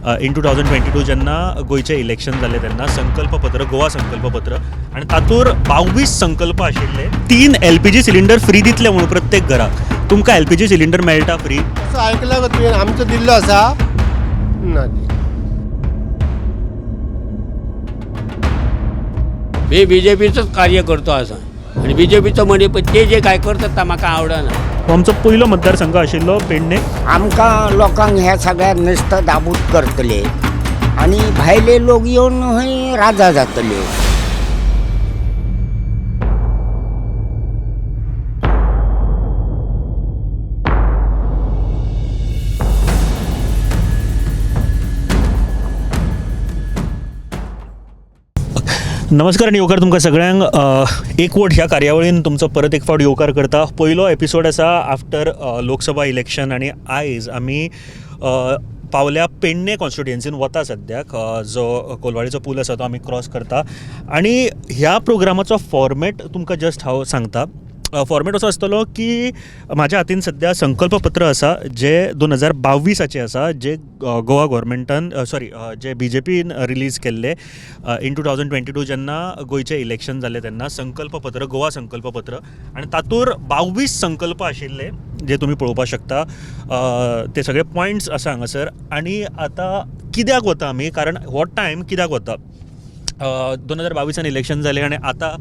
In 2022 जेन्ना गोंयचें election जालें तेन्ना संकल्पपत्र गोवा संकल्पपत्र आनी तातूंत 22 संकल्प आशिल्ले 3 LPG सिलिंडर फ्री दितले म्हणून प्रत्येक घराक तुमकां LPG सिलिंडर मेळटा फ्री असं ऐकलं का तुवें आमचो दिल्लो आसा ना मी BJPचोच कार्यकर्तो आसा आनी BJPचो म्हणजे ते जे काय करतात ते म्हाका आवडना. हो आमचो पयलो मतदारसंघ आशिल्लो पेडणे. आमकां लोकांक ह्या सगळ्या नुस्तें दाबूत करतले आनी भायले लोक येवन हय राजा जातले. नमस्कार आनी येवकार तुमकां सगळ्यांक एक वोट ह्या कार्यावळीन तुमचो परत एक फावट येवकार करता. पयलो एपिसोड आसा आफ्टर लोकसभा इलेक्शन आनी आयज आमी पावल्या पेडणे कॉन्स्टिट्युएन्सीन वता सद्याक जो कोलवाळीचो पूल आसा तो आमी क्रॉस करता आनी ह्या प्रोग्रामाचो फॉर्मेट तुमकां जस्ट हांव सांगता. फॉर्मेट असो आसतलो की म्हाज्या हातीन सद्या संकल्पपत्र आसा जे 2022 आसा जे गोवा गव्हर्मेंटान जे BJPन रिलीज केल्ले इन 2022 जेन्ना गोंयचें इलेक्शन जालें तेन्ना संकल्पपत्र गोवा संकल्पपत्र आनी तातूंत 22 संकल्प आशिल्ले जे तुमी पळोवपाक शकता. ते सगळे पॉयंट्स आसा हांगासर. आनी आतां कित्याक वता आमी कारण हो टायम कित्याक वता 2022 इलेक्शन जालें आनी आतां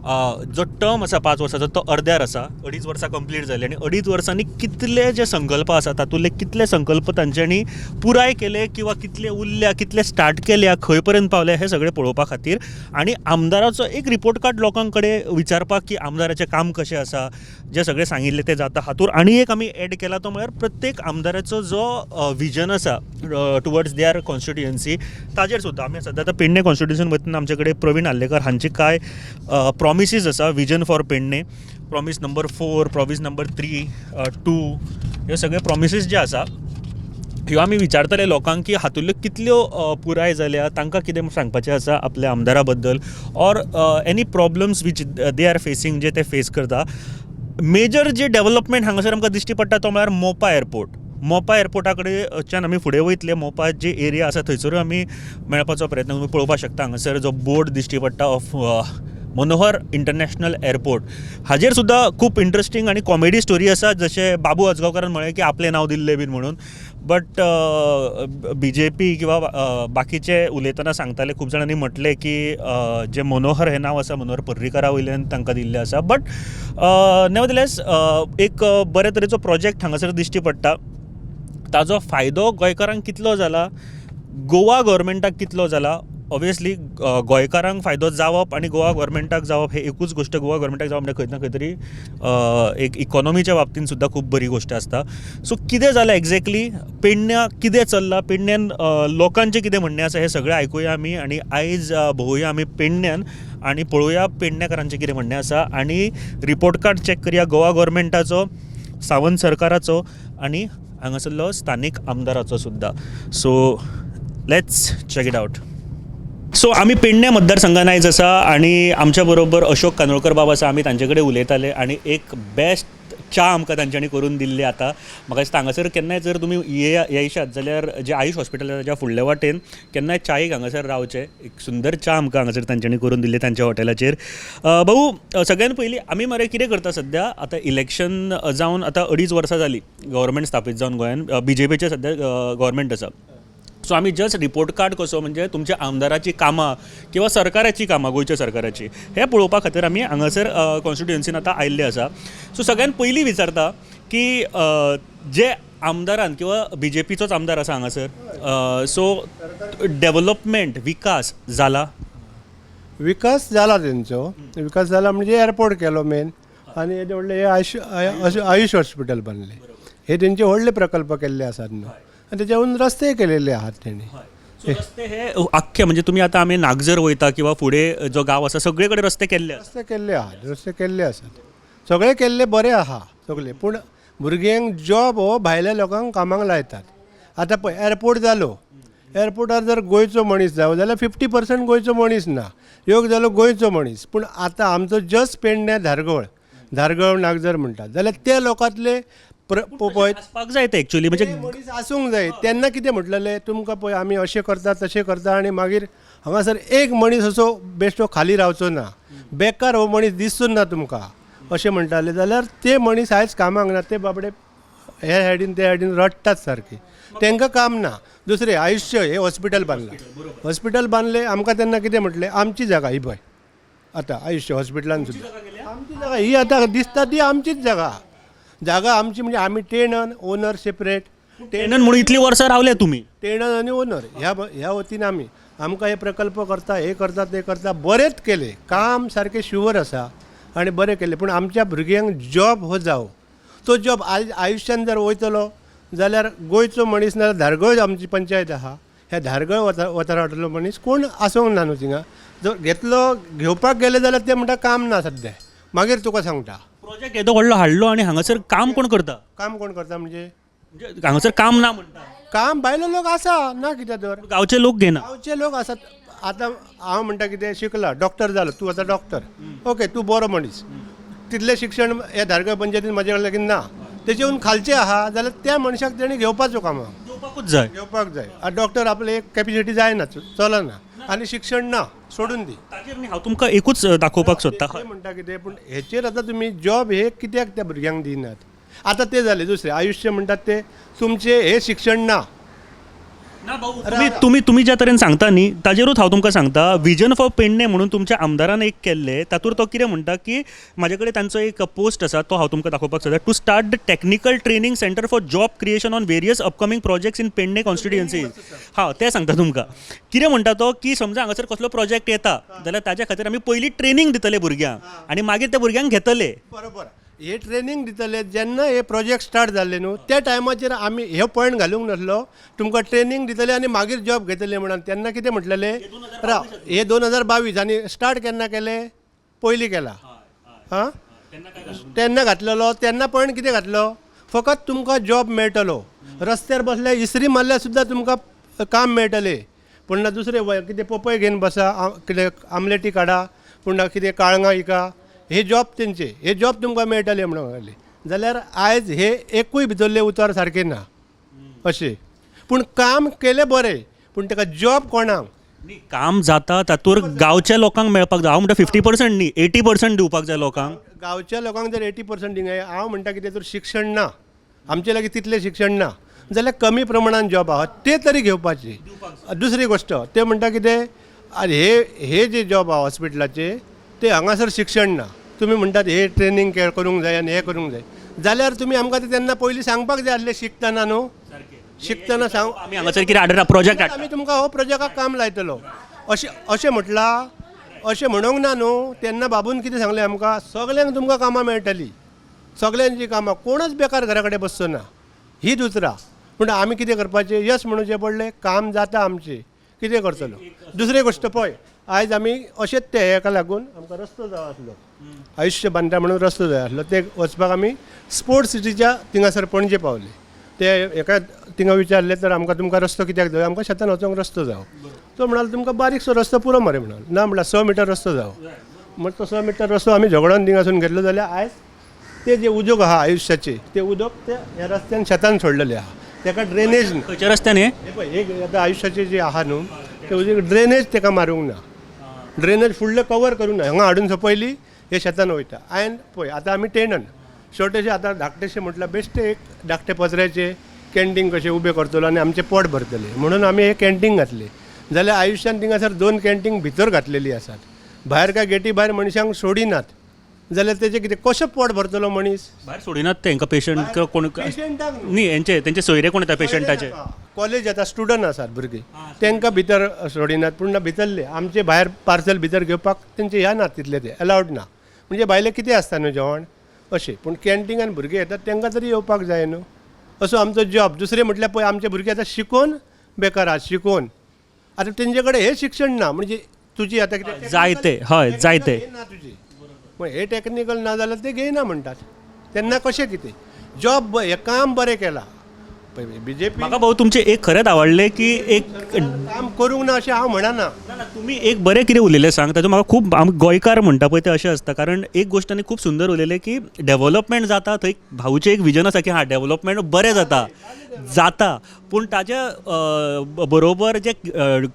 जो टर्म आसा 5 वर्साचो तो अर्द्यार आसा. 2.5 वर्सां कंप्लीट जाली आनी 2.5 वर्सांनी कितले जे संकल्प आसा तातूंतले कितले संकल्प तांच्यांनी पुराय केले किंवा कितले उरल्या कितले स्टार्ट केल्या खंय पर्यंत पावले हे सगळे पळोवपा खातीर आनी आमदाराचो एक रिपोर्ट कार्ड लोकां कडेन विचारपाक की आमदाराचें काम कशें आसा जे सगळे सांगिल्ले ते जाता हातूंत आनी एक आमी एड केला तो म्हळ्यार प्रत्येक आमदाराचो जो विजन आसा टुवर्ड्स देअर कॉन्स्टिट्युएन्सी ताजेर सुद्दां आमी सद्या आतां पेडणे कॉन्स्टिट्युएन्सीन वतना आमचे कडेन प्रवीण आल्लेकर हांची कांय प्रॉमिसीस आसा vision for Pernem. Promise number 4 promise number 3 2 ह्यो सगळे प्रॉमिसीस जे आसा ह्यो आमी विचारतले लोकांक की हातूंतल्यो कितल्यो पुराय जाल्या तांकां कितें सांगपाचें आसा आपल्या आमदारा बद्दल or any problems which they are facing जे ते फेस करता. मेजर जे डेवलपमेंट हांगासर आमकां दिश्टी पडटा तो म्हळ्यार मोपा एअरपोर्ट. मोपा एअरपोर्टा कडेच्यान आमी फुडें वयतले. मोपा जे एरिया आसा थंयसरूय आमी मेळपाचो प्रयत्न तुमी पळोवपाक शकता. हांगासर जो बोर्ड दिश्टी पडटा ऑफ मनोहर इंटरनॅशनल एअरपोर्ट हाजेर सुद्दां खूब इंट्रस्टींग आनी कॉमेडी स्टोरी आसा जशें बाबू अजगांवकारान म्हळें की आपलें नांव दिल्लें बीन म्हणून. बट BJP किंवा बाकीचे उलयतना सांगताले खूब जाणांनी म्हटलें की जे मनोहर हें नांव आसा मनोहर पर्रीकारा वयल्यान तांकां दिल्लें आसा. बट नेवरदलेस एक बरे तरेचो प्रोजेक्ट हांगासर दिश्टी पडटा. ताजो फायदो गोंयकारांक कितलो जाला गोवा गव्हर्मेंटाक कितलो जाला ऑब्वियसली गोंयकारांक फायदो जावप आनी गोवा गव्हर्मेंटाक जावप हे एकूच गोश्ट. गोवा गव्हर्मेंटाक जावप म्हणजे खंय ना खंय तरी एक इकॉनॉमीच्या बाबतीन सुद्दां खूब बरी गोश्ट आसता. सो कितें जालें एक्झॅक्टली पेडण्यां कितें चल्लां पेडण्यान लोकांचें कितें म्हणणें आसा हें सगळें आयकुया आमी आनी आयज भोंवया आमी पेडण्यान आनी पळोवया पेडणेकारांचें कितें म्हणणें आसा आनी रिपोर्ट कार्ड चॅक करया गोवा गव्हर्मेंटाचो सावंत सरकाराचो आनी हांगासरलो स्थानीक आमदाराचो सुद्दां. So let's check it out. So आमी पेडणे मतदारसंघान आयज आसा आनी आमच्या बरोबर अशोक कानोळकर बाब आसा. आमी तांचे कडेन उलयताले आनी एक बेस्ट च्या आमकां तांच्यांनी करून दिल्ली. आतां म्हाका दिसता हांगासर केन्नाय जर तुमी येयशात जाल्यार जे आयुश हॉस्पिटल आसा ताच्या फुडल्या वाटेन केन्नाय च्यायेक हांगासर रावचें. एक सुंदर च्या आमकां हांगासर तांच्यांनी करून दिल्ली तांच्या हॉटेलाचेर. भाऊ सगळ्यान पयलीं आमी मरे कितें करता सद्या आतां इलेक्शन जावन आतां 2.5 वर्सां जालीं गव्हर्मेंट स्थापीत जावन गोंयान BJPचें सद्या गव्हर्मेंट आसा. सो आमी जस्ट रिपोर्ट कार्ड कसो म्हणजे तुमच्या आमदाराची कामां किंवा सरकाराची कामां गोंयच्या सरकाराची हें पळोवपा खातीर आमी हांगासर कॉन्स्टिट्युएन्सीन आतां आयिल्ले आसा. सो सगळ्यान पयलीं विचारता की जे आमदारान किंवा BJPचोच आमदार आसा हांगासर सो डेवलपमेंट विकास जाला तेंचो विकास जाला म्हणजे एअरपोर्ट केलो मेन आनी हे व्हडले आयुश हॉस्पिटल बांदले. हे तेंचे व्हडले प्रकल्प केल्ले आसात न्हू आनी तेच्यावरून रस्ते केलेले आहात तेणी. रस्ते हे आख्खे म्हणजे तुमी आतां आमी नागजर वयता किंवा फुडें जो गांव आसा सगळे कडेन रस्ते केल्ले रस्ते केल्ले आसात सगळे केल्ले बरे आहा सगळे. पूण भुरग्यांक जॉब हो भायल्या लोकांक कामाक लायतात. आतां पळय एअरपोर्ट जालो एअरपोर्टार जर गोंयचो मनीस जावो जाल्यार 50% गोंयचो मनीस ना योग जालो गोंयचो मनीस. पूण आतां आमचो जस्ट पेडणे धारगळ नागजर म्हणटात जाल्यार त्या लोकांतले पळय आसपाक जाय ते एक्चुअली म्हणजे मनीस आसूंक जाय. तेन्ना कितें म्हटलेलें तुमकां पळय आमी अशें करता तशें करता आनी मागीर हांगासर एक मनीस असो बेश्टो खाली रावचो ना, बेकार हो मनीस दिसचो ना तुमकां अशें म्हणटाले. जाल्यार ते मनीस आयज कामाक ना, ते बाबडे हे सायडीन ते सायडीन रडटात सारके, तांकां काम ना. दुसरें आयुश्य हे हॉस्पिटल बांदलां, हॉस्पिटल बांदलें आमकां तेन्ना कितें म्हटलें आमची जागा ही पळय आतां आयुश्य हॉस्पिटलान सुद्दां आमची जागा ही आतां दिसता ती आमचीच जागा. जागा आमची म्हणजे आमी टेनन ओनर सेपरेट, टेनन म्हणून इतली वर्सां रावले तुमी. टेनर आनी ओनर ह्या वतीन आमी आमकां हे प्रकल्प करता, हे करता ते करता, बरेंच केले काम सारकें शुवर आसा आनी बरें केलें. पूण आमच्या भुरग्यांक जॉब हो जावो, तो जॉब आयुश्यान जर वयतलो जाल्यार गोंयचो मनीस नाल्यार धारगळ आमची पंचायत आहा, ह्या धारगळ वाठारांतलो मनीस कोण आसूंक ना न्हू थिंगा. जर घेतलो घेवपाक गेले जाल्यार ते म्हणटा काम ना सद्या, मागीर तुका सांगता प्रोजेक्ट येदो व्हडलो हाडलो आनी हांगासर काम कोण करता? काम कोण करता म्हणजे म्हणजे हांगासर काम ना म्हणटा. काम भायलो लोक आसा ना कित्याक तर गांवचे लोक घेना. गांवचे लोक आसात. आतां हांव म्हणटा कितें शिकला डॉक्टर जालो, तूं आतां डॉक्टर ओके, तूं बरो मनीस, तितलें शिक्षण ह्या धारगळ पंचायतीन म्हाजे कडल्यान ना, तेजेवन खालचे आहा जाल्यार त्या मनशाक तेणी घेवपाचो कामाक, घेवपाकूच जाय. घेवपाक जाय. आतां डॉक्टर आपले एक कॅपिसिटी जायना, चलना आनी शिक्षण ना, सोडून दी. ताजेर न्ही हांव तुमकां एकूच दाखोवपाक सोदता. ते म्हणटा कितें पूण हेचेर आतां तुमी जॉब हे कित्याक त्या भुरग्यांक दिनात. आतां ते जाले दुसरे आयुश्य म्हणटात ते तुमचे हे शिक्षण ना. ना भाऊ, तुम्ही ज्या तरेन सांगता न्ही ताजेरूच हांव तुमकां सांगता. विजन फॉर पेडणे म्हणून तुमच्या आमदारान एक केल्ले, तातूंत तो कितें म्हणटा की म्हाजे कडेन तांचो एक पोस्ट आसा तो हांव तुमकां दाखोवपाक सोदता. To start the technical training centre for job creation on various upcoming projects in Pernem constituencies. हां तें सांगता तुमकां. कितें म्हणटा तो की समजा हांगासर कसलो प्रोजेक्ट येता जाल्यार ताच्या खातीर आमी पयलीं ट्रेनिंग दितले भुरग्यांक आनी मागीर त्या भुरग्यांक घेतले. बरोबर, हे ट्रेनिंग दितले जेन्ना हे प्रोजेक्ट स्टार्ट जाल्ले न्हू त्या टायमाचेर आमी हे पॉयंट घालूंक नासलो, तुमकां ट्रेनिंग दितले आनी मागीर जॉब घेतले म्हणून. तेन्ना कितें म्हटलेले हे 2022 आनी स्टार्ट केन्ना केले, पयलीं केला हां तेन्ना घातलेलो. तेन्ना पॉयंट कितें घातलो, फकत तुमकां जॉब मेळटलो, रस्त्यार बसले इस्त्री मारल्यार सुद्दां तुमकां काम मेळटलें. पूण दुसरें कितें पपय घेवन बसा, कितें आमलेटी काडा, पूण कितें काळंगां विका, हे जॉब तेंचे, हे जॉब तुमकां मेळटले म्हणून लागले. जाल्यार आयज हे एकूय भितरले उतर सारके ना अशें. पूण काम केलें बरें, पूण ताका जॉब कोणाक न्ही काम जाता तातूंत गांवच्या लोकांक मेळपाक जाय. हांव म्हणटा 50% न्ही 80% दिवपाक जाय लोकांक. गांवच्या लोकांक जर 80% दिंग हांव म्हणटा कितें तर शिक्षण ना, आमचे लागीं तितलें शिक्षण ना जाल्यार कमी प्रमाणान जॉब आहा ते तरी घेवपाचे. दुसरी गोश्ट ते म्हणटा कितें हे जे जॉब आहा हॉस्पिटलाचे ते हांगासर शिक्षण ना. तुमी म्हणटात हे ट्रेनिंग करूंक जाय आनी हे करूंक जाय, जाल्यार तुमी आमकां ते तेन्ना पयलीं सांगपाक जाय आसलें शिकतना न्हू. शिकतना सांग आमी हांगासर कितें हाडटा प्रोजेक्ट हाडटा, आमी तुमकां हो प्रोजेक्टाक काम लायतलो अशें म्हटलां. अशें म्हणूंक ना न्हू. तेन्ना बाबून कितें सांगलें आमकां, सगल्यांक तुमकां कामां मेळटलीं, सगल्यांची कामां, कोणूच बेकार घरा कडेन बसचो ना, हीच उतरां. पूण आमी कितें करपाचें, यस म्हणूचें पडलें, काम जाता आमचें, कितें करतलो. दुसरी गोश्ट पळय, आयज आमी अशेंच ते हेका लागून आमकां रस्तो जाय आसलो, आयुश्य बांदता म्हणून रस्तो जाय आसलो, ते वचपाक आमी स्पोर्ट्स सिटीच्या थिंगासर पणजे पावले. ते एका थिंगा विचारलें तर आमकां तुमकां रस्तो कित्याक जाय, आमकां शेतान वचोंक रस्तो जावो. तो म्हणालो तुमकां बारीकसो रस्तो पुरो मरे म्हणून. ना म्हणल्यार 6 मिटर रस्तो जावो. मग तो 6 मिटर रस्तो आमी झगडोन थिंगासून घेतलो जाल्यार आयज ते जे उदक आहा आयुश्याचे ते उदक ते ह्या रस्त्यान शेतान सोडलेले आहा. ताका ड्रेनेज खंयच्या रस्त्यान हे पळय एक आतां आयुश्याचे जे आहा न्हू ते उदक ड्रेनेज ताका मारूंक ना, ड्रेनेज फुडले कवर करूंक ना. हांगा हाडून पयलीं हे शेतान वयता. हांवें पळय आतां आमी टेनन छोटेशे आतां धाकटेशे म्हटल्यार बेश्टे एक धाकटे पत्र्याचे कॅन्टीन कशें उबें करतलो आनी आमचें पोट भरतलें म्हणून आमी हे कॅन्टीन घातले. जाल्यार आयुश्यान थिंगासर 2 कॅन्टीन भितर घातलेली आसात. भायर काय गेटी भायर मनशांक सोडिनात जाल्यार तेजें कितें कशें पोट भरतलो मनीस. भायर सोडिनात तेंकां पेशंट कोण पेशंटाक न्ही तेंचे सोयरे कोण येता पेशंटाचे. कॉलेज येता स्टुडंट आसात भुरगे तांकां भितर सोडिनात. पूण भितरले आमचे भायर पार्सल भितर घेवपाक तेंचे ह्या नात तितले ते अलावड ना. म्हणजे भायले कितें आसता न्हू जेवण अशें. पूण कॅन्टीनान भुरगे येतात तांकां तरी येवपाक जाय न्हू. असो आमचो जॉब. दुसरें म्हटल्यार पळय आमचे भुरगे आतां शिकून बेकार आहात शिकून. आतां तेंचे कडेन हे शिक्षण ना. म्हणजे तुजी आतां कितें जायते हय जायते ना तुजी मग हे टॅक्निकल ना जाल्यार ते घेयना म्हणटात. तेन्ना कशें कितें जॉब हे काम बरें केलां BJP म्हाका भाऊ तुमचे एक खरेंच आवडले की एक काम करूंक ना अशें हांव म्हणना. तुम्ही एक बरें कितें उलयलें सांग तातूंत म्हाका खूब आमी गोंयकार म्हणटा पळय ते अशें आसता कारण एक गोश्ट आनी खूब सुंदर उलयलें की डेव्हलपमेंट जाता थंय भाऊचें एक विजन आसा की हां डेव्हलपमेंट बरें जाता पूण ताच्या बरोबर जे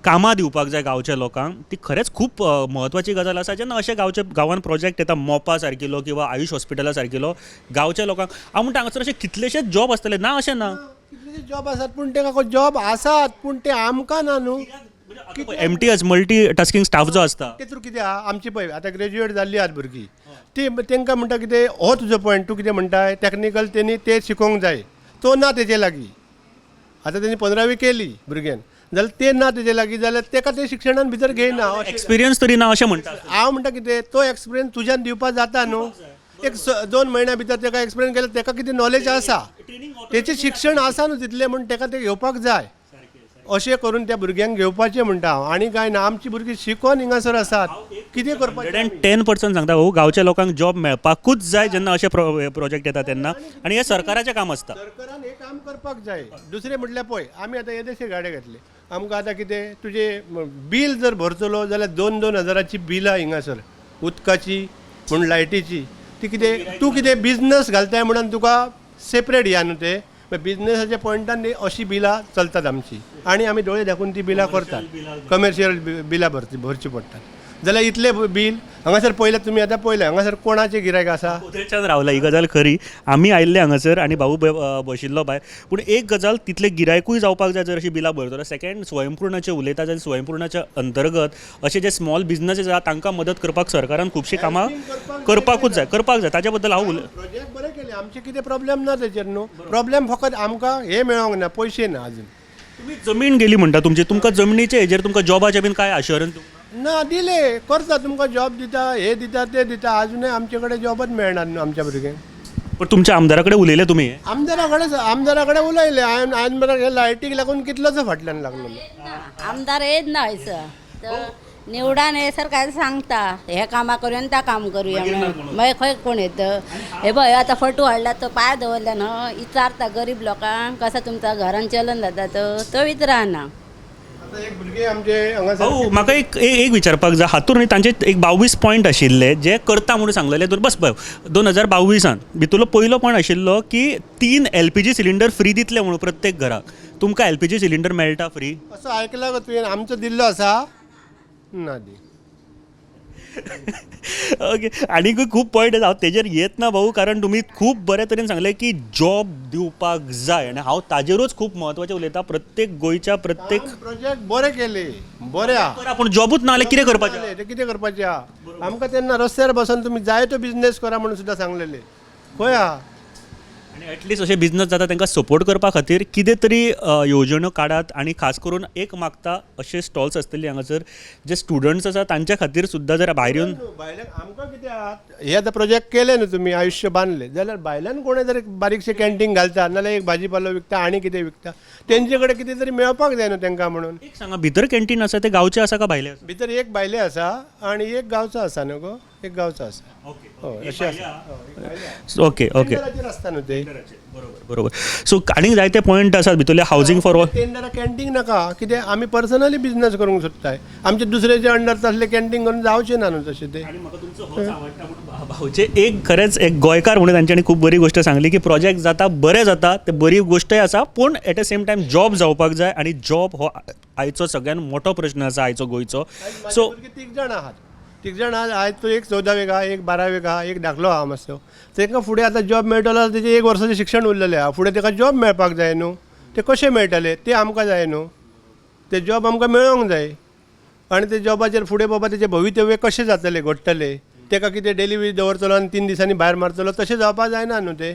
कामां दिवपाक जाय गांवच्या लोकांक ती खरेंच खूब म्हत्वाची गजाल आसा जेन्ना अशे गांवांत प्रोजेक्ट येता मोपा सारकिलो किंवा आयुष हॉस्पिटला सारकिलो गांवच्या लोकांक हांव म्हणटा हांगासर अशे कितलेशेच जॉब आसतले ना अशें ना कितलेशे जॉब आसात पूण तेका जॉब आसात पूण ते आमकां ना न्हू. MTS मल्टी टास्किंग स्टाफ जो आसता ते थ्रू कितें आहा आमची पळय आतां ग्रॅज्युएट जाल्लीं आहात भुरगीं ती तांकां म्हणटा कितें हो तुजो पॉयंट तूं कितें म्हणटाय टॅक्निकल तेणी ते शिकोवंक जाय तो ना तेजे लागीं. आतां तेणी 15वी केली भुरग्यान जाल्यार ते ना तेजे लागीं जाल्यार तेका ते शिक्षणान भितर घेयना. एक्सपिरियन्स तरी ना अशें म्हणटा हांव म्हणटा कितें तो एक्सपिरियन्स तुज्यान दिवपाक जाता न्हू. एक 2 म्हयन्या भितर तेका एक्सपिरियन्स केलो तेका कितें नॉलेज आसा तेचें शिक्षण आसा न्हू तितलें म्हण तेका ते घेवपाक जाय अशें करून त्या भुरग्यांक घेवपाचें म्हणटा हांव. आनी कांय ना आमची भुरगीं शिकोन हिंगासर आसात कितें करपाचें 110% सांगता भाऊ गांवच्या लोकांक जॉब मेळपाकूच जाय जेन्ना अशे प्रोजेक्ट येता तेन्ना आनी हें सरकाराचें काम आसता. सरकारान हें काम करपाक जाय. दुसरें म्हटल्यार पळय आमी आतां येदेशे गाडे घेतले आमकां आतां कितें तुजें बील जर भरतलो जाल्यार 2-2 हजाराची बिलां हिंगासर उदकाची म्हूण लायटीची ती कितें तूं कितें बिजनस घालताय म्हणून तुका सेपरेट ह्या न्हू ते बिजनेसाच्या पॉयंटान अशी बिलां चलतात आमची आनी आमी दोळे दाखोवन ती बिलां करतात कमर्शियल बिलां भरची पडटात. जाल्यार इतले बील हांगासर पयलें तुमी आतां पयलें हांगासर कोणाचें गिरायक आसा उदयच्यान रावला ही गजाल खरी आमी आयिल्ले हांगासर आनी भाऊ बशिल्लो भायर पूण एक गजाल तितलें गिरायकूय जावपाक जाय जर अशी बिलां भरतलो. सेकेंड स्वयंपूर्णाचें उलयता जाल्यार स्वयंपूर्णाच्या अंतर्गत अशे जे स्मॉल बिजनसीस आसा तांकां मदत करपाक सरकारान खुबशीं कामां करपाक जाय ताच्या बद्दल हांव प्रोजेक्ट बरें केले आमचे कितें प्रॉब्लेम ना तेचेर न्हू. प्रॉब्लेम फकत आमकां हे मेळोंक ना पयशे ना अजून. तुमी जमीन गेली म्हणटा तुमची तुमकां जमनीचे हेजेर तुमकां जॉबाचें बीन काय अश्योरन्स ना दिले करता तुमकां जॉब दिता हे दिता ते दिता अजूनय आमचे कडेन जॉबच मेळना न्हू आमच्या भुरग्यांक. पण तुमच्या आमदारा कडेन उलयले तुमी आमदारा कडेन उलयले हांवें लायटीक लागून कितलोचो फाटल्यान लागलो. आमदार येत ना हयसर निवडान येसर काय सांगता हे कामां करूया त्या काम करूया म्हणून मागीर खंय कोण येतं हे पळय आतां फोटो हाडला तो पांय दवरला न्हय विचारता गरीब लोकांक कसं तुमचा घरान चलन जाता तो विचारना. एक भुरगे आमचे हांगासर भाऊ म्हाका एक विचारपाक जाय हातून न्ही तांचे एक 22 पॉयंट आशिल्ले जे करता म्हणून सांगलेले बस पळय 2022 भितरलो पयलो पॉयंट आशिल्लो की 3 LPG सिलिंडर फ्री दितले म्हणून प्रत्येक घराक. तुमकां LPG सिलिंडर मेळटा फ्री असो आयकला गो तुवें आमचो दिल्लो आसा ना दी. ओके आनीकूय खूब पॉयंट हांव तेजेर येत ना भाऊ कारण तुमी खूब बरे तरेन सांगले की जॉब दिवपाक जाय आनी हांव ताजेरूच खूब म्हत्वाचें उलयतां प्रत्येक गोंयच्या प्रत्येक प्रोजेक्ट बरे केले बरे आहा पूण जॉबूच ना जाल्यार कितें करपाचें ते कितें करपाचें आहा आमकां तेन्ना रस्त्यार बसून तुमी जाय तो बिझनेस करा म्हणून सुद्दां सांगलेले खंय आहा. आनी एटलिस्ट अशे बिझनस जाता तांकां सपोर्ट करपा खातीर कितें तरी येवजण्यो काडात आनी खास करून एक मागता अशे स्टॉल्स आसतले हांगासर जे स्टुडंट्स आसा तांच्या खातीर सुद्दां जर भायर येवन भायल्यान आमकां कितें आहा हे आतां प्रोजेक्ट केले न्हू तुमी आयुश्य बांदले जाल्यार भायल्यान कोणें जर बारीकशें कॅन्टीन घालता नाल्यार एक भाजी पालो विकता आनी कितें विकता तेंचे कडेन कितें तरी मेळपाक जाय न्हू तांकां म्हणून. एक सांगा भितर कॅन्टीन आसा ते गांवचे आसा काय भायले आसा भितर एक भायले आसा आनी एक गांवचो आसा न्हू गो एक गांवचो आसा हय अशें आसा. ओके ओके टेंडराचेर आसता न्हू ते बरोबर सो आनीक जायते पॉयंट आसात भितरले हावजींग फॉर ऑल टेंडरा कॅन्टीन नाका कितें आमी पर्सनली बिझनेस करूंक सोदताय आमचे दुसऱ्याचे अंडर तसले कॅन्टीन करून जावचें ना न्हू तशें ते. भाऊचे एक खरेंच एक गोंयकार म्हणून तांच्यांनी खूब बरी गोश्ट सांगली की प्रोजेक्ट जाता बरें जाता ते बरी गोश्टय आसा पूण at the same time job जावपाक जाय आनी जॉब हो आयचो सगळ्यान मोठो प्रश्न आसा आयचो गोंयचो. सो 3 जाण आहात 3 जाण आहात आयज तो एक 14वेक आहा एक 12वेक आहा एक धाकलो आहा मातसो ताका फुडें आतां जॉब मेळटलो तेजें 1 वर्साचें शिक्षण उरलेलें आहा फुडें ताका जॉब मेळपाक जाय न्हू ते कशें मेळटले ते आमकां जाय न्हू ते जॉब आमकां मेळोंक जाय आनी ते जॉबाचेर फुडें बाबा तेजें भवितव्य कशें जातलें घडटलें ताका कितें डेली वीज दवरतलो आनी 3 दिसांनी भायर मारतलो तशें जावपाक जायना न्हू ते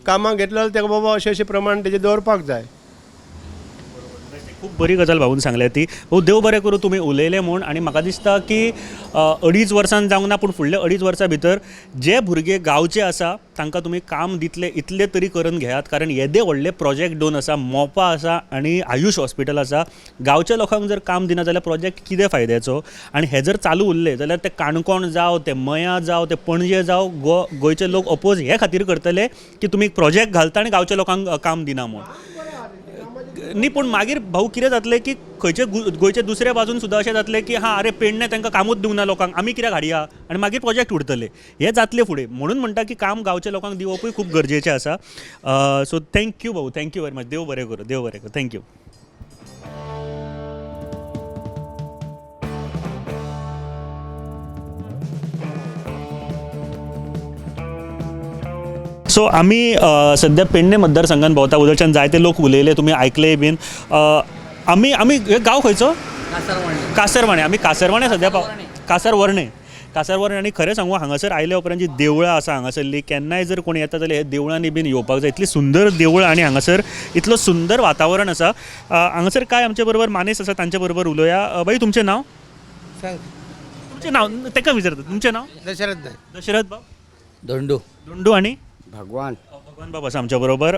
कामाक घेतलो जाल्यार ताका बाबा अशें प्रमाण तेजें दवरपाक जाय. खूब बरी गजाल भाऊन सांगल्या ती हो देव बरें करूं तुमी उलयले म्हूण आनी म्हाका दिसता की 2.5 वर्सान जावंक ना पूण फुडल्या 2.5 वर्सां भितर जे भुरगे गांवचे आसा तांकां तुमी काम दितले इतले तरी करून घेयात कारण येदे व्हडले प्रोजेक्ट 2 आसा मोपा आसा आनी आयुष हॉस्पिटल आसा. गांवच्या लोकांक जर काम दिना जाल्यार प्रोजेक्ट कितें फायद्याचो आनी हे जर चालू उरले जाल्यार ते काणकोण जावं ते मयां जावं ते पणजे जावं गोंयचे लोक अपोज हे खातीर करतले की तुमी प्रोजेक्ट घालता आनी गांवच्या लोकांक काम दिना म्हूण. न्ही पूण मागीर भाऊ कितें जातलें की खंयचे गोंयचे दुसऱ्या बाजून सुद्दां अशें जातलें की हां अरे पेडणे तांकां कामूच दिवना लोकांक आमी कित्याक हाडया आनी मागीर प्रोजेक्ट उरतले हें जातलें फुडें म्हणून म्हणटा की काम गांवच्या लोकांक दिवपूय खूब गरजेचें आसा सो थँक्यू भाऊ थँक्यू वेरी मच देव बरें करूं थँक्यू सो आम्ही सध्या पेडणे मतदारसंघात भोंवता उदरच्यान जायते लोक उलयले तुमी आयकले बीन आमी हे गांव खंयचो कासरवाणे आमी कासरवाणे सध्या कासरवर्णे आनी खरें सांगू हांगासर आयल्या उपरांत जी देवळां आसा हांगासरली केन्नाय जर कोणी येता जाल्यार हे देवळांनी बीन येवपाक जाय इतली सुंदर देवळां आनी हांगासर इतलो सुंदर वातावरण आसा हांगासर काय आमचे बरोबर मानेस आसा तांचे बरोबर उलोवया बाई तुमचें नांव तुमचें नांव ताका विचारता तुमचें नांव दशरथ बाब दोंडू आनी भगवान भगवान बाब आसा आमच्या बरोबर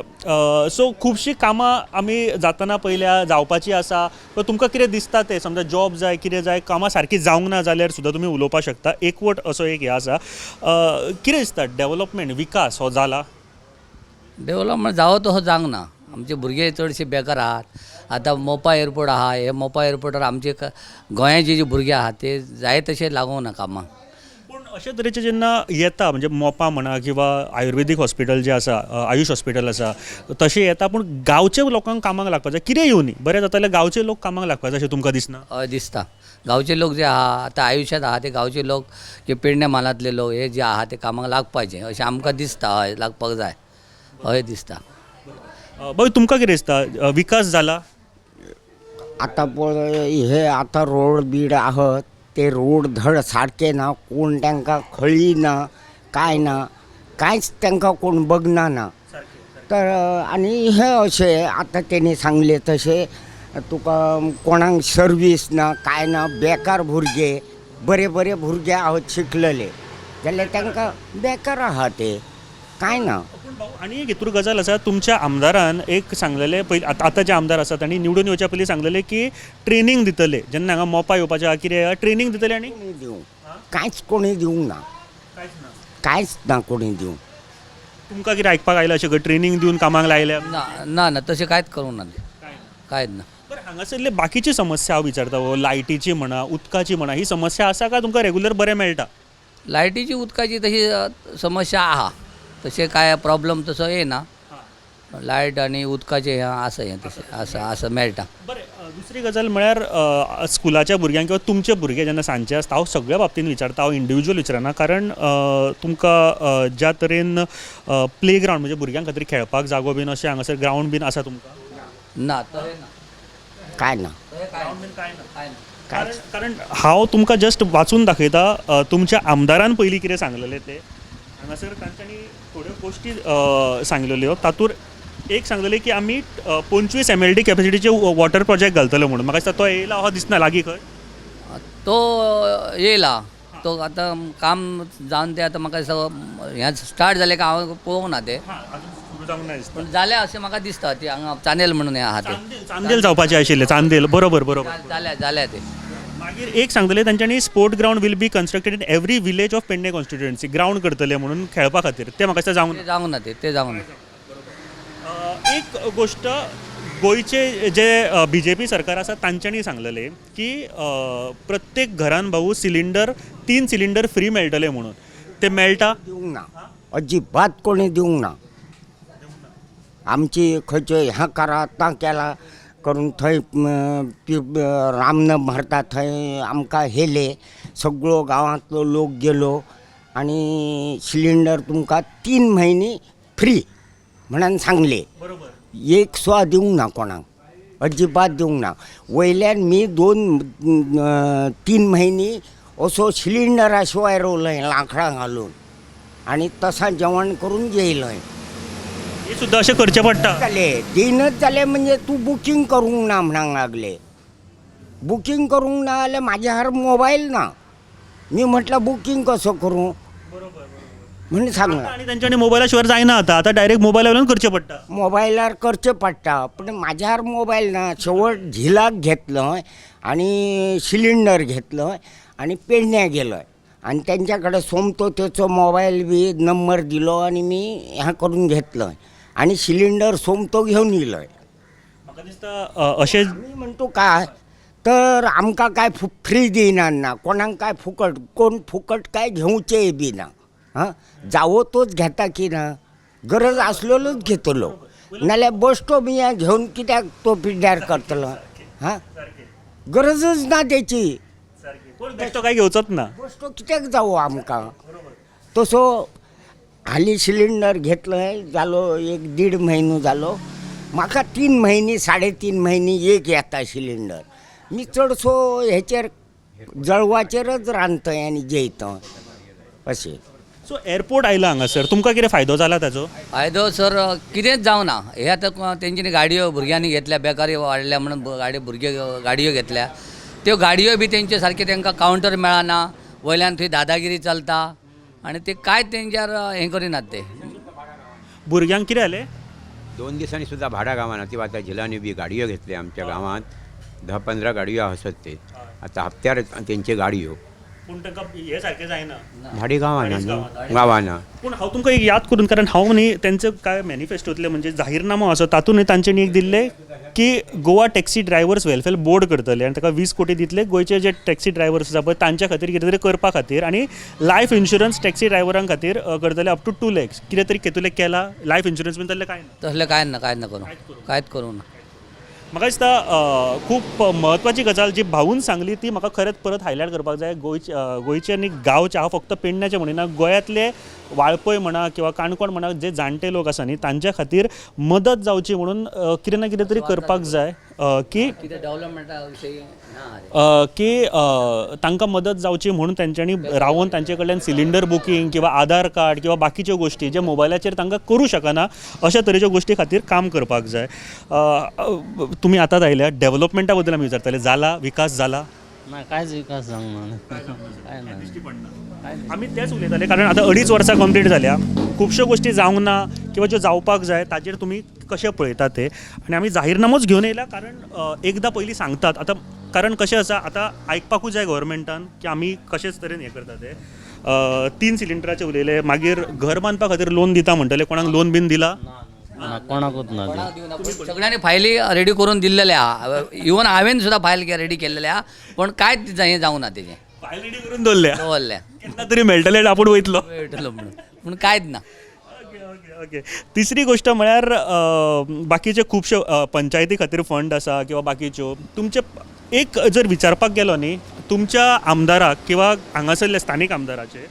सो खुबशीं कामां आमी जातना पयल्या जावपाची आसा तर तुमकां कितें दिसता तें समजा जॉब जाय कितें जाय कामां सारकी जावंक ना जाल्यार सुद्दां तुमी उलोवपाक शकता एकवट असो एक हें आसा कितें दिसता डेवलपमेंट विकास हो जाला डेवलपमेंट जावो तसो जावंक ना आमचे भुरगे चडशे बेकार आहात आतां मोपा एअरपोर्ट आहा हे मोपा एअरपोर्टार आमचे गोंयाचे जे भुरगे आहात ते जाय तशे लागूंक ना कामां पूण अशे तरेचे जेन्ना येता म्हणजे मोपा म्हणा किंवा आयुर्वेदीक हॉस्पिटल जे आसा आयुश हॉस्पिटल आसा तशें येता पूण गांवच्या लोकांक कामाक लागपाक जाय कितें येवनी बरें जाता जाल्यार गांवचे लोक कामाक लागपाक जाय अशें तुमकां दिसना हय दिसता गांवचे लोक जे आहा आतां आयुश्यांत आहा ते गांवचे लोक जे पेडणे म्हालांतले लोक हे जे आहा ते कामाक लागपाचे अशें आमकां दिसता हय लागपाक जाय हय दिसता बाय तुमकां कितें दिसता विकास जाला आता पळय हे आता रोड बीड आहात ते रोड धड सारके ना कोण तांकां खळी ना कांयच तांकां कोण बघना ना तर आनी हे अशें आतां तेणी सांगले तशें तुका कोणाक सर्वीस ना काय ना बेकार भुरगे बरे भुरगे आहात शिकलेले जाल्यार तांकां बेकार आहा ते काय ना आनी एक हितूर गजाल आसा तुमच्या आमदारान एक सांगलेले पयलीं आतां जे आमदार आसा तांणी निवडून येवच्या पयलीं सांगलेले की ट्रेनींग दितले जेन्ना हांगा मोपा येवपाचें आहा कितें ट्रेनींग दितले आनी कांयच कोणी दिवंक ना कांयच ना कोणी दिवंक तुमकां कितें आयकपाक आयलां अशें ट्रेनींग दिवन कामाक लायल्या ना तशें कांयच करूंक ना कांयच ना बरें हांगासरले बाकीची समस्या हांव विचारता लायटीची म्हणा उदकाची म्हणा ही समस्या आसा काय तुमकां रेगुलर बरें मेळटा लायटीची उदकाची तशी समस्या आहा तशें काय प्रॉब्लेम तसो येना लायट आनी उदकाचें हें आसा हें तशें आसा मेळटा बरें दुसरी गजाल म्हळ्यार स्कुलाच्या भुरग्यांक किंवा तुमचे भुरगे जेन्ना सांजचे आसता हांव सगळ्या बाबतींत विचारता हांव इंडिविज्युअल विचारना कारण तुमकां ज्या तरेन प्ले ग्रावंड म्हणजे भुरग्यां खातीर खेळपाक जागो बीन अशें हांगासर ग्रावंड बीन आसा तुमकां ना तशें ना काय ना कारण हांव तुमकां जस्ट वाचून दाखयता तुमच्या आमदारान पयलीं कितें सांगलेलें तें हांगासर तांच्यांनी थोड्यो गोश्टी सांगलेल्यो तातूंत एक सांगलेलें की आमी 25 MLD कॅपॅसिटीचे वॉटर प्रोजेक्ट घालतलो म्हणून म्हाका दिसता तो येयला हो दिसना लागीं खंय तो येयला तो आतां काम जावन ते आतां म्हाका हें स्टार्ट जालें काय हांव पळोवंक ना ते पूण जालें अशें म्हाका दिसता ती हांगा चांदेल म्हणून हें आहा ते चांदेल जावपाचें आशिल्लें चांदेल बरोबर जाल्या ते मागीर एक सांगलेलें तांच्यांनी sport ground will be constructed in every village of Pernem constituency ground करतले म्हणून खेळपा खातीर ते म्हाका दिसता जावंक ना ते जावंक ना एक गोश्ट गोंयचे जे BJP सरकार आसा तांच्यांनी सांगलेलें की प्रत्येक घरान भाऊ 3 सिलिंडर फ्री मेळटले म्हणून ते मेळटा दिवंक ना अजिबात कोणी दिवंक ना आमची खंयचे ह्या करा ता केला करून थंय रामन भरता थंय आमकां हेले सगळो गांवांतलो लोक गेलो आनी सिलिंडर तुमकां 3 म्हयने फ्री म्हणून सांगले एक सुद्दां दिवंक ना कोणाक अजिबात दिवंक ना वयल्यान मी 2-3 म्हयने असो सिलिंडरा शिवाय रोवलय लांकडां घालून आनी तसा जेवण करून जेयलय हे सुद्दां अशें करचें पडटा जाले दिनच जाले म्हणजे तू बुकींग करूंक ना म्हणूंक लागले बुकींग करूंक ना जाल्यार म्हाज्या हार मोबायल ना मी म्हटलं बुकींग कसो करूं म्हणून सांगला आनी तांच्यांनी मोबायला शिवाय जायना आतां डायरेक्ट मोबायला वयल्यान करचें पडटा मोबायलार करचें पडटा पण म्हाज्यार मोबायल ना शेवट झिलाक घेतलोय आनी सिलिंडर घेतलोय आनी पेडण्यां गेलोय आनी तेंच्या कडेन सोमतो तेचो मोबायल बी नंबर दिलो आनी मी ह्या करून घेतलोय आनी सिलिंडर सोमतो घेवन येयलोय म्हाका दिसता अशें मी म्हणतो काय तर आमकां काय फ्री दिनात ना, कोणाक काय फुकट, कोण फुकट काय घेवचेय बी ना. हां, जावो तोच घेता की ना, गरज असलेलोच घेतलो, नाल्यार बसतो बिया घेऊन कित्याक तो पिड्ड्यार करतलो. हां, गरजच ना त्याची, कोण बेश्टो काय घेवचोच ना. बसतो कित्याक जावो आमकां. तसो हाली सिलिंडर घेतलंय जालो 1-1.5 म्हयनो जालो, म्हाका 3 म्हयने 3.5 म्हयने एक येता सिलिंडर. मी चडसो हेचेर जळवाचेरच रांदतय आनी जेयतय अशें. सो एअरपोर्ट आयला हांगासर, तुमकां कितें फायदो जाला ताचो? फायदो सर कितेंच जावना. हे आतां तेंच्यांनी गाडयो भुरग्यांनी घेतल्या, बेकारी वाडल्या म्हणून भुरगे गाडयो घेतल्या. त्यो गाडयो बी तेंचे सारके तांकां कावंटर मेळना, वयल्यान थंय दादागिरी चलता आनी ते कांय तेंच्यार हें करिनात ते. भुरग्यांक कितें जालें? 2 दिसांनी सुद्धा भाडा गावाना ती आता झिलांनी बी गाडयो घेतल्या आमच्या गावात. 10-15 गाडयो आसत ते आता हप्त्यार तेंचे गाडयो पूण तांकां हे सारकें जायना. भाडी गावाना न्हू, गावाना. पूण हांव तुमकां एक याद करून, कारण हांव न्ही तेंचें काय मॅनिफेस्टोतलें म्हणजे जाहीरनामो आसा तातूंत तांच्यांनी एक दिल्लें की Goa taxi drivers welfare board करतले आनी ताका 20 कोटी दितले गोंयचे जे टॅक्सी ड्रायव्हर्स आसा पळय तांच्या खातीर कितें तरी करपा खातीर, आनी लायफ इन्शुरन्स टॅक्सी ड्रायव्हरां खातीर करतले अप टू 2 lakhs. कितें तरी केतुले केला लायफ इन्शुरन्स बीन तसलें कांय ना. तसलें कांय ना करूं, कांयच करूं ना. म्हाका दिसता खूब म्हत्वाची गजाल जी भाऊन सांगली ती म्हाका खरेंच परत हायलायट करपाक जाय. गोंयचे आनी गांवचे, हांव फक्त पेडण्याचे म्हणिना, गोंयांतले वाळपय म्हणा किंवा काणकोण म्हणा जे जाणटे लोक आसा न्ही तांच्या खातीर मदत जावची म्हणून कितें ना कितें तरी करपाक जाय की डेव्हलपमेंटा विशयी ना की तांकां मदत जावची म्हणून तांच्यांनी रावून तांचे कडल्यान सिलिंडर बुकींग किंवा आधार कार्ड किंवा बाकीच्यो गोश्टी जे मोबायलाचेर तांकां करूं शकना अशा तरेच्यो गोश्टी खातीर काम करपाक जाय. तुमी आतांच आयल्या, डेव्हलपमेंटा बद्दल आमी विचारताले, जाला विकास जाला? ना कांयच विकास जावंक ना, काय ना. आमी तेच उलयताले कारण आतां 2.5 वर्सां कंप्लीट जाल्या, खुबश्यो गोश्टी जावंक ना किंवा ज्यो जावपाक जाय ताचेर तुमी कशें पळयतात ते. आनी आमी जाहीरनामोच घेवन येयला कारण एकदां पयलीं सांगतात आतां, कारण कशें आसा आतां आयकपाकूच जाय गव्हर्मेंटान की आमी कशेच तरेन हें करता ते. 3 सिलिंडराचे उलयले, मागीर घर बांदपा खातीर लोन दिता म्हणटले, कोणाक लोन बीन दिला? ना कोणाकूच ना ते. सगळ्यांनी फायली रेडी करून दिल्लेल्या आहा. इवन हांवें सुद्धा फायल रेडी केल्लेल्या आहा, पण कांयच हें जावं ना तेजें. फायल रेडी करून दवरल्या, दवरल्या केन्ना तरी मेळटले आपूण वयतलो. मेळटलो म्हणून, पूण कांयच ना. ओके. तिसरी गोश्ट म्हळ्यार बाकीचे खुबशे पंचायती खातीर फंड आसा किंवा बाकीच्यो, तुमचे एक जर विचारपाक गेलो न्ही तुमच्या आमदाराक किंवा हांगासरल्या स्थानीक आमदाराचे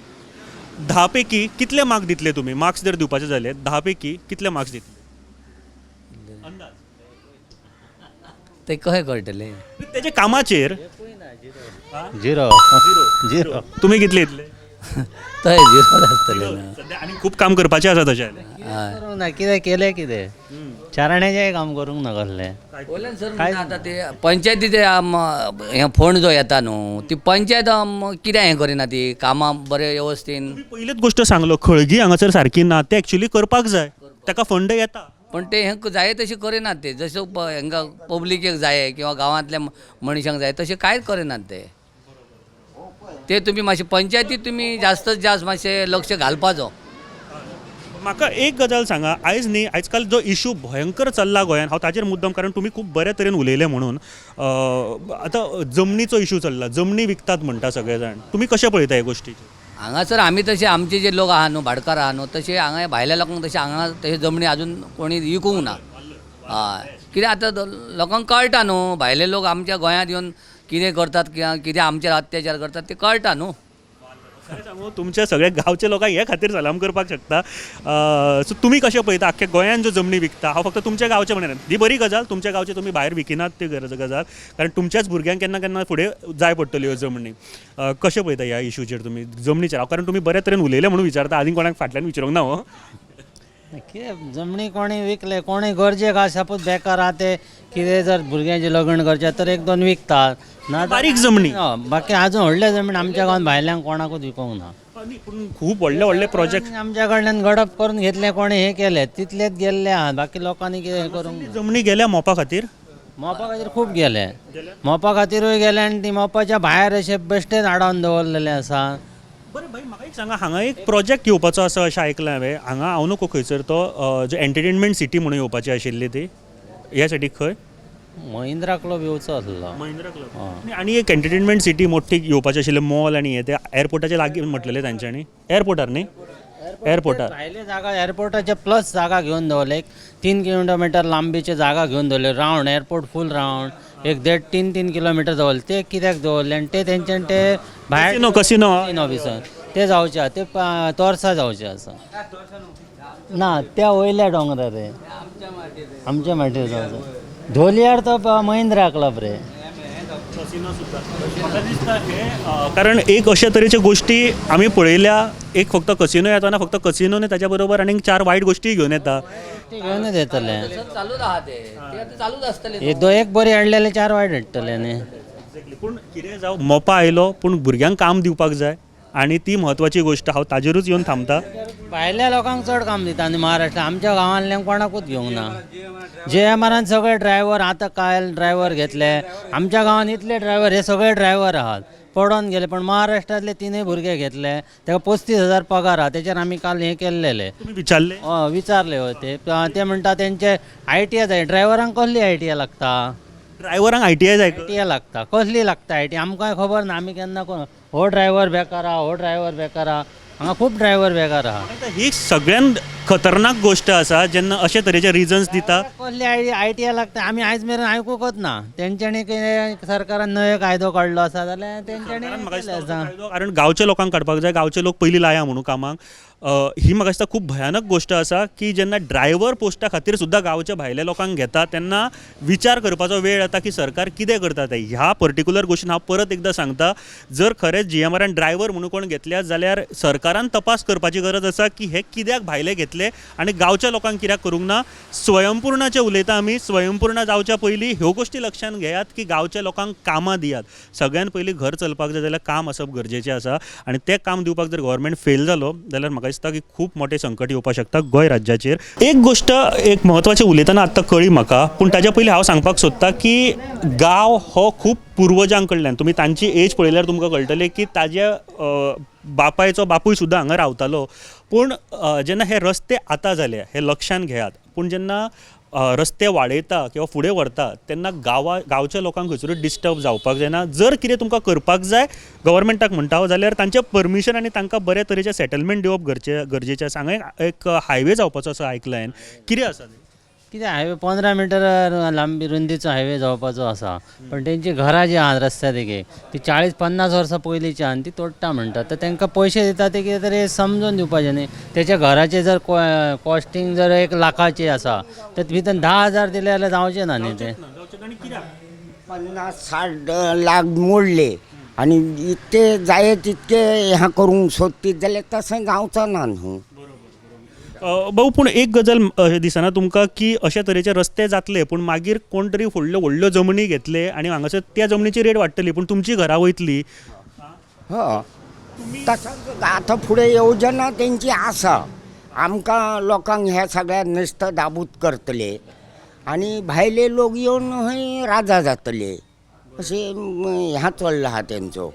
10 पैकी कितले मार्क्स दितले तुमी? मार्क्स जर दिवपाचे जाले 10 पैकी कितले मार्क्स दितले? ते कशें कळटलें? तेजे कामाचेर झिरो. तुमी कितले दितले? थंय झिरो आसतलें ना. सध्या आनी खूब काम करपाचें आसा तशें. हय. करूंक ना, कितें केलें कितें चाराण्याचेंय काम करूंक ना कसलें. वयल्यान सर म्हणटा आतां ते पंचायतीचे हें फंड जो येता न्हू, ती पंचायत कित्याक हें करिना, ती कामां बरें वेवस्थीत. पयलीच गोश्ट सांगलो, खळगी हांगासर सारकी ना, ते एक्चुअली करपाक जाय, ताका फंड येता. पण ते हें जाय तशी करिनात ते, जसो हांकां पब्लिकेक जाय किंवा गांवांतल्या मनशांक जाय तशें कांयच करिनात ते तुमी मातशें पंचायतीत तुमी जास्तच जास्त मातशें लक्ष घालपाचो. म्हाका एक गजाल सांगा, आयज न्ही आयजकाल जो इशू भयंकर चल्ला गोंयांत, हांव ताचेर मुद्दम, कारण तुमी खूब बऱ्या तरेन उलयले म्हणून, आतां जमनीचो इशू चल्ला, जमनी विकतात म्हणटा सगळे जाण, तुमी कशें पळयता हे गोश्टीचे? हांगासर आमी तशें आमचे जे लोक आहा न्हू, भाटकार आहा न्हू, तशें हांगा भायल्या लोकांक तशें हांगा तशें जमनी आजून कोणी विकूंक ना. हय, कित्याक आतां लोकांक कळटा न्हू, भायले लोक आमच्या गोंयांत येवन कितें करतात किंवा कितें आमचेर अत्याचार करतात ते कळटा न्हू. खरें सांगू, तुमच्या सगळ्या गांवच्या लोकांक हे खातीर सलाम करपाक शकता. सो तुमी कशें पळयता आख्ख्या गोंयांत जो जमनी विकता? हांव फक्त तुमच्या गांवचे म्हणना, ही बरी गजाल, तुमच्या गांवचे तुमी भायर विकिनात ती गजाल, कारण तुमच्याच भुरग्यांक केन्ना केन्ना फुडें जाय पडटल्यो जमनी. कशें पळयता ह्या इशूचेर तुमी जमनीचेर? कारण तुमी बऱ्या तरेन उलयले म्हणून विचारता, आनी कोणाक फाटल्यान विचारूंक ना. हो, कितें जमनी कोणी विकले, कोणी गरजेक आसा सपोज बेकार आहा ते कितें जर भुरग्यांचें लग्न करचें तर 1-2 विकतात ना. बारीक जमनी. बाकी आजून व्हडले जमीन आमच्या गांवांत भायल्यांक कोणाकूच विकूंक ना. पूण खूब व्हडले व्हडले प्रोजेक्ट आमच्या कडल्यान गडप करून घेतले, कोणी हे केले तितलेच गेल्ले आहात, बाकी लोकांनी कितें करूंक ना. जमनी गेल्या मोपा खातीर? मोपा खातीर खूब गेले, मोपा खातीरूय गेले आनी ती मोपाच्या भायर अशे बेश्टेच आडावन दवरलेले आसा. बरें भाई, म्हाका एक सांगा, हांगा एक प्रोजेक्ट येवपाचो आसा अशें आयकलां हांवें. हांगा हांव नको खंयसर तो जो एंटरटेनमेंट सिटी म्हणून येवपाची आशिल्ली ती, ह्या सायडीक खंय महिंद्रा क्लब येवचो आसलो. महिंद्रा क्लब आणि एक एंटरटेनमेंट सिटी मोठी येवपाचे आशिल्ले मॉल आणि हे ते एअरपोर्टाच्या लागीं म्हटलेले तांच्यांनी एअरपोर्टार न्ही एअरपोर्टार भायले जागा एअरपोर्टाचे प्लस जागा घेऊन दवरले. एक 3 किलोमीटर लांबीचे जागा घेऊन दवरले रावंड एअरपोर्ट फूल रावंड एक 3 किलोमीटर दवरले. ते कित्याक दवरले आनी ते तेंच्यानी ते भायर कसिनो भितर ते जावचे आहा. ते तोर्सा जावचे आसा ना त्या वयल्या डोंगरार रे आमच्या माटीर जावचो. धोलियार तो महिंद्रा क्लब रे. कारण एक अशा तरेच्या गोष्टी आमी पळयल्या. एक फक्त कसिनो येताना फक्त कसिनो न्ही ताच्या बरोबर आनीक 4 वायट गोष्टी घेवन येता. ते घेऊनच येतले. चालूच आहा ते आता चालूच असतले. एक बरी हाडलेले 4 वायट हाडटले न्ही. पूण कितें जावं मोपा आयलो पूण भुरग्यांक काम दिवपाक जाय आणि ती म्हत्वाची गोष्ट. हांव ताजेरूच येवन थांबता. भायल्या लोकांक चड काम दिता न्ही महाराष्ट्रा. आमच्या गांवांतल्यांक कोणाकूच घेवंक ना. JMRन सगळे ड्रायव्हर आतां कायल ड्रायव्हर घेतले. आमच्या गांवांत इतले ड्रायव्हर हे सगळे ड्रायव्हर आहात पडोन गेले. पण महाराष्ट्रातले 3 भुरगे घेतले. ताका 35,000 पगार आहा. तेचेर आमी काल हें केल्लेले. तुम्ही विचारले विचारले होते. ते म्हणटा तेंचे ITI जाय. ड्रायव्हरांक कसली ITI लागता. ड्रायव्हरांक ITI जाय. ITI लागता कसली लागता ITI आमकां खबर ना. आमी केन्ना हो ड्रायव्हर बेकार आहा हो ड्रायव्हर बेकार आहा. हांगा खूब ड्रायव्हर बेकार आहा. आता ही सगळ्यात खतरनाक गोष्ट आसा जेन्ना अशे तरेचे रिजन्स दिता. कसली ITI लागता आमी आयज मेरेन आयकूंकच ना. तेंच्यांनी कितें सरकारान नवो कायदो काडलो आसा जाल्यार तेंच्यांनी म्हाका केलें दिसता आसा. हो कायदो कारण गांवच्या लोकांक काडपाक जाय. गांवचे लोक पयलीं लाया म्हणून कामाक. ही म्हाका दिसता खूब भयानक गोष्ट आसा की जेन्ना ड्रायव्हर पोस्टा खातीर सुद्दां गांवच्या भायल्या लोकांक घेता तेन्ना विचार करपाचो वेळ येता की सरकार कितें करता तें. ह्या पर्टिक्युलर गोश्टीन हांव परत एकदां सांगता जर खरेंच JMRन ड्रायव्हर म्हणून कोण घेतल्यात जाल्यार सरकारान तपास करपाची गरज आसा की हे कित्याक भायले घेतले आनी गांवच्या लोकांक कित्याक करूंक ना. स्वयंपूर्णाचे उलयता आमी. स्वयंपूर्ण जावच्या पयलीं ह्यो गोश्टी लक्षांत घेयात की गांवच्या लोकांक कामां दियात. सगळ्यान पयलीं घर चलपाक जाय जाल्यार काम आसप गरजेचें आसा आनी तें काम दिवपाक जर गव्हर्मेंट फेल जालो जाल्यार म्हाका दिसता की खूब मोठे संकट येवपाक शकता गोंय राज्याचेर. एक गोश्ट एक म्हत्वाचें उलयतना आत्तां कळ्ळी म्हाका पूण ताच्या पयलीं हांव सांगपाक सोदतां की गांव हो खूब पुर्वजां कडल्यान तुमी तांची एज पळयल्यार तुमकां कळटलें की ताज्या बापायचो बापूय सुद्दां हांगा रावतालो. पूण जेन्ना हे रस्ते आतां जाले हे लक्षांत घेयात. पूण जेन्ना रस्ते वाडयता किंवा फुडें व्हरता तेन्ना गांवच्या लोकांक खंयसरूच डिस्टर्ब जावपाक जायना. जर कितें तुमकां करपाक जाय गव्हर्मेंटाक म्हणटा हांव जाल्यार तांचें परमिशन आनी तांकां बरे तरेचें सेटलमेंट दिवप गरजेचें आसा. हांगा एक हायवे जावपाचो आसा आयकलां हांवें. कितें आसा तें? कितें हायवे 15 मिटर लांबी रुंदीचो हायवे जावपाचो आसा. पण तेंची घरां जी आहात रस्त्या देगेक ती 40-50 वर्सां पयलींची आहा आनी ती तोडटा म्हणटात. तर तांकां पयशे दिता ते कितें तरी समजून दिवपाचें न्ही. तेच्या घराचें जर कॉस्टिंग जर 1 लाखाचें आसा तर भितर 10,000 दिले जाल्यार जावचें ना न्ही ते. 50-60 लाख मोडले आणि इतके जाय तितके ह्या करूंक सोदतीत जाल्यार तशें जावचो ना न्हू. भाऊ पूण एक गजाल दिसना तुमकां की अशे तरेचे रस्ते जातले पूण मागीर कोण तरी व्हडल्यो जमनी घेतले आनी हांगासर त्या जमनीची रेट वाडटली पूण तुमची घरां वयतली. तसंच आतां फुडें येवजना तेंची आसा. आमकां लोकांक हे सगळ्यात नुस्तें दाबूत करतले आनी भायले लोक येवन हय राजा जातले अशें ह्या चल्ला आहा तेंचो.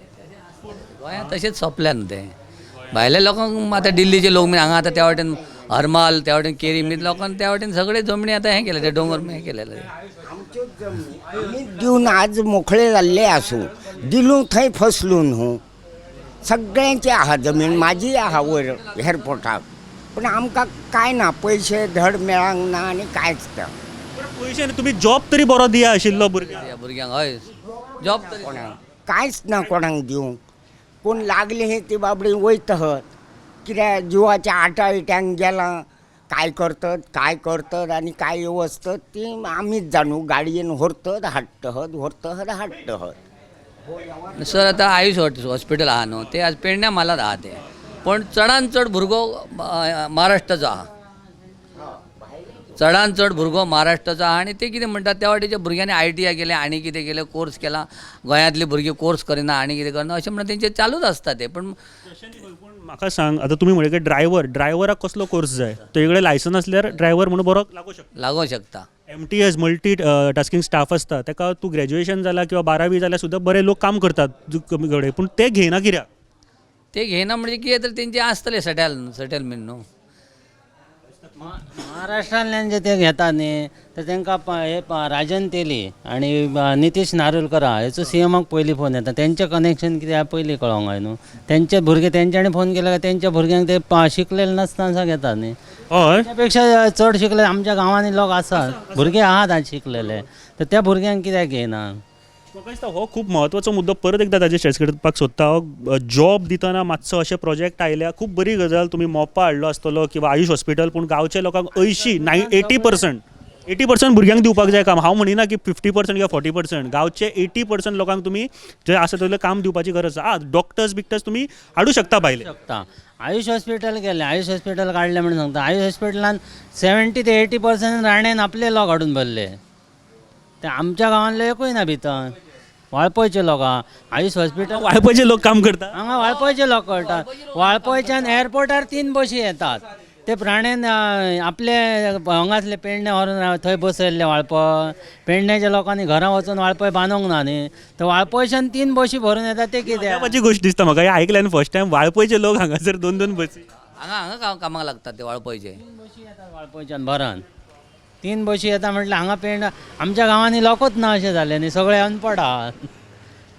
गोंयांत तशेंच सोंपल्यान तें. भायल्या लोकांक आतां दिल्लीचे लोक बीन हांगा आतां त्या वाटेन हरमाल त्या वाटेन केरी बी लोकांक त्या वाटेन सगळे जमनी आतां हें केलें ते दोंगर हें केलेले. आमी दिवन आज मोकळे जाल्ले आसूं दिलू थंय फसलू न्हू. सगळ्यांची आहा जमीन म्हाजी आहा वयर एअरपोर्टाक पूण आमकां कांय ना. पयशे धड मेळांक ना आनी कांयच ना. पयशे तुमी जॉब तरी बरो दिया आशिल्लो भुरग्यांक. त्या भुरग्यांक हय जॉब तरी कांयच ना कोणाक दिवंक. कोण लागले हे ती बाबडी वयतत कित्याक जिवाच्या आटाविट्यांक गेलां काय करतत आनी काय वचतत ती आमीच जाणू. गाडयेन व्हरतत हाडटत. सर आतां आयुश हॉस्पिटल आहा न्हू ते आज पेडण्या म्हालात आहा ते. पण चडान चड भुरगो महाराष्ट्राचो आहा. चडान चड भुरगो महाराष्ट्राचो आहा आनी ते कितें म्हणटात त्या वाटेच्या भुरग्यांनी ITI केलें आनी कितें केलें कोर्स केला. गोंयांतली भुरगीं कोर्स करिना आनी कितें करना अशें म्हणून तेंचें चालूच आसता ते. पण म्हाका सांग आतां तुमी म्हणले की ड्रायव्हराक कसलो कोर्स जाय. तुजे कडेन लायसन आसल्यार ड्रायव्हर म्हणून बरो लागूंक शकता. MTS मल्टी टास्किंग स्टाफ आसता ताका तूं ग्रॅज्युएशन जालां किंवा 12वी जाल्यार सुद्दां बरे लोक काम करतात कमी कडेन पूण ते घेयना कित्याक. ते घेयना म्हणजे कितें तर तेंचे आसतले सेटलमेंट न्हू. महाराष्ट्रांतल्यान जे ते घेतात न्ही तर तांकां राजन तेली आणि नितीश नार्वेकर हेचो सीएमाक पयलीं फोन येता. तेंचें कनेक्शन कितें पयलीं कळोंक जाय न्हू. तेंचे भुरगे तेंच्यांनी फोन केला काय तेंच्या भुरग्यांक ते शिकलेले नासतना घेतात न्ही. हय त्यापेक्षा चड शिकले आमच्या गांवांनी लोक आसात, भुरगे आहात आज शिकलेले, तर त्या भुरग्यांक कित्याक घेयना. म्हाका दिसता हो खूब म्हत्वाचो मुद्दो परत एकदा ताजेर स्ट्रेस करपाक सोदता. जॉब दितना मातसो अशे प्रोजेक्ट आयल्या खूब बरी गजाल. तुमी मोपा हाडलो आसतलो किंवा आयुष हॉस्पिटल, पूण गांवच्या लोकांक 80% भुरग्यांक दिवपाक जाय काम. हांव म्हणिना की 50% किंवा 40%. गांवचे 80% लोकांक तुमी जे आसा तसलें काम दिवपाची गरज आसा. डॉक्टर्स बिक्टर्स तुमी हाडूं शकता भायले. शकता. आयुष हॉस्पिटल गेले, आयुष हॉस्पिटल काढले म्हणून सांगता. आयुष हॉस्पिटलान 70 ते 80% राण्यान आपले लोक हाडून भरले. ते आमच्या गांवांतले एकूय ना भितर. वाळपयचे लोक आयुष हॉस्पिटल वाळपयचे लोक काम करता. हांगा वाळपयचे लोक करतात. वाळपयच्यान एअरपोर्टार 3 बशी येतात. ते प्राण्यान आपले हांगासले पेडणे व्हरून थंय बसयल्ले वाळपय. पेडण्याच्या लोकांनी घरा वचून वाळपय बांदूंक ना न्ही, तर वाळपयच्यान 3 बशी भरून येतात. ते कितें त्याची गोष्ट दिसता म्हाका. हे आयकल्यान फर्स्ट टायम वाळपयचे लोक हांगासर 2-2 बसी. हांगा कामाक लागतात ते वाळपयचे. 3 बशी येतात वाळपयच्यान भरण. 3 बशी येता म्हटल्यार हांगा पेंड आमच्या गांवांनी लोकूच ना अशें जालें न्ही, सगळे अनपड आहात.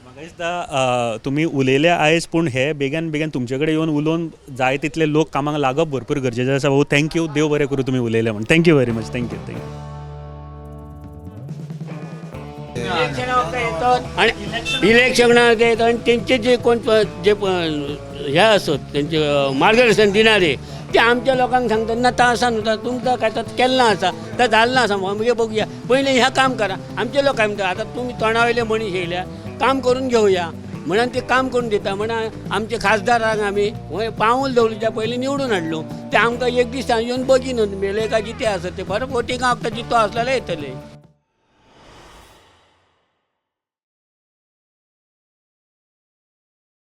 म्हाका दिसता तुमी उलयले आयज, पूण हे बेगीन बेगीन तुमचे कडेन येवन उलोवन जाय तितले लोक कामाक लागप भरपूर गरजेचें आसा. भाऊ थँक्यू. देव बरें करूं तुमी उलयले म्हणून. Thank you very much. थँक्यू. आणि इलेक्शनाक येतात आणि त्यांचे जे कोण जे हे असत त्यांचे मार्गदर्शन दिणारे ते आमच्या लोकांक सांगतात ना ता असा नव्हता तुमचा काय तर केल्ला असा तर झालं असा म्हणजे बघूया पहिले ह्या काम करा. आमचे लोक काय म्हणतात आता तुम्ही तोंडावयले मनीस येयल्या काम करून घेऊया म्हणून ते काम करून देता. म्हणा आमचे खासदारांक आमी पाऊल दवलीच्या पयलीं निवडून हाडलो. ते आमकां एक दीस येवन बगीन मेले काय जिते आसत ते बरें वोटिंग आमकां जितो आसलेले येतले.